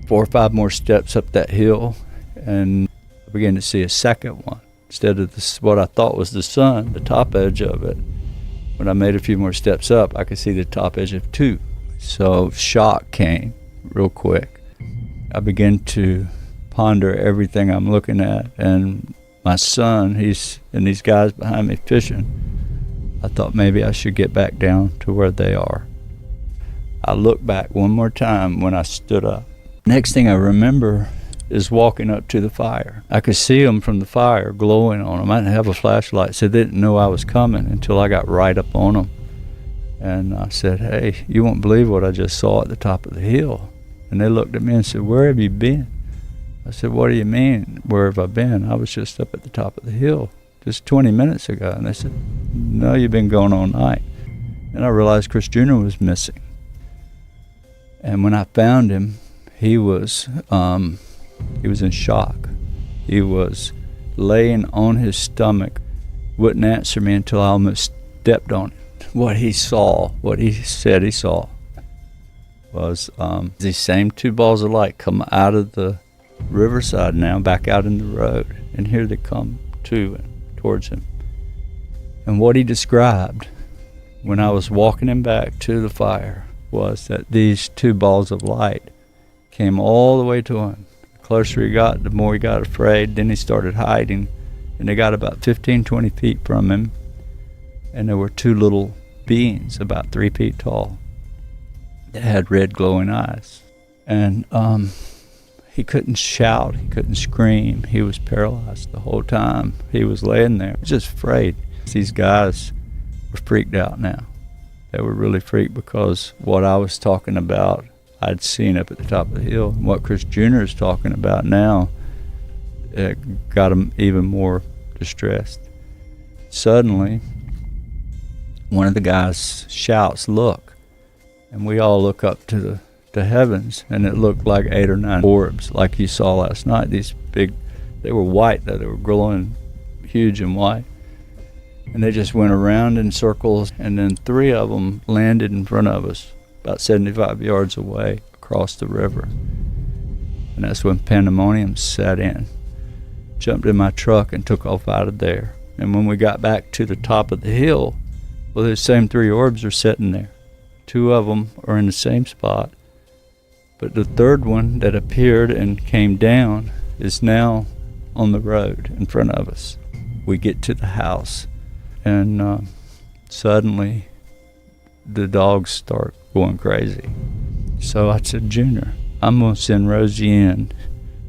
4 or 5 more steps up that hill, and I began to see a second one. Instead of what I thought was the sun, the top edge of it, when I made a few more steps up, I could see the top edge of 2. So shock came real quick. I began to ponder everything I'm looking at, and my son, and these guys behind me fishing. I thought maybe I should get back down to where they are. I looked back one more time when I stood up. Next thing I remember is walking up to the fire. I could see them from the fire glowing on them. I didn't have a flashlight, so they didn't know I was coming until I got right up on them. And I said, "Hey, you won't believe what I just saw at the top of the hill." And they looked at me and said, "Where have you been?" I said, "What do you mean, where have I been? I was just up at the top of the hill just 20 minutes ago." And they said, "No, you've been going all night." And I realized Chris Jr. was missing. And when I found him, he was in shock. He was laying on his stomach, wouldn't answer me until I almost stepped on him. What he said he saw was these same 2 balls of light come out of the riverside now, back out in the road, and here they come towards him. And what he described when I was walking him back to the fire was that these 2 balls of light came all the way to him. The closer he got, the more he got afraid. Then he started hiding, and they got about 15-20 feet from him, and there were 2 little beings about 3 feet tall that had red glowing eyes. And he couldn't shout, he couldn't scream. He was paralyzed the whole time. He was laying there just afraid. These guys were freaked out now. They were really freaked because what I was talking about I'd seen up at the top of the hill, and what Chris Jr. is talking about now, it got him even more distressed. Suddenly, one of the guys shouts, "Look!" And we all look up to the heavens, and it looked like 8 or 9 orbs, like you saw last night. These big, they were white though, they were glowing huge and white. And they just went around in circles, and then 3 of them landed in front of us, about 75 yards away across the river. And that's when pandemonium set in. Jumped in my truck and took off out of there. And when we got back to the top of the hill, well, those same 3 orbs are sitting there. 2 of them are in the same spot, but the 3rd one that appeared and came down is now on the road in front of us. We get to the house, and suddenly the dogs start going crazy. So I said, "Junior, I'm going to send Rosie in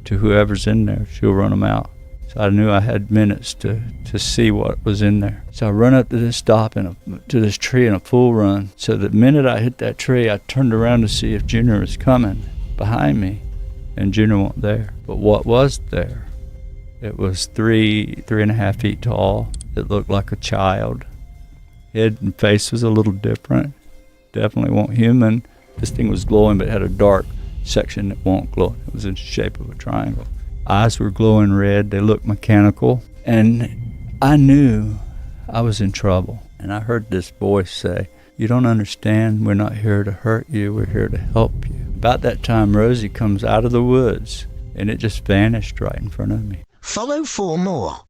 to whoever's in there. She'll run them out." So I knew I had minutes to see what was in there. So I run up to this to this tree in a full run. So the minute I hit that tree, I turned around to see if Junior was coming behind me, and Junior wasn't there. But what was there? It was 3.5 feet tall. It looked like a child. Head and face was a little different. Definitely wasn't human. This thing was glowing, but it had a dark section that won't glow. It was in the shape of a triangle. Eyes were glowing red. They looked mechanical. And I knew I was in trouble. And I heard this voice say, "You don't understand. We're not here to hurt you. We're here to help you." About that time, Rosie comes out of the woods, and it just vanished right in front of me. Follow for more.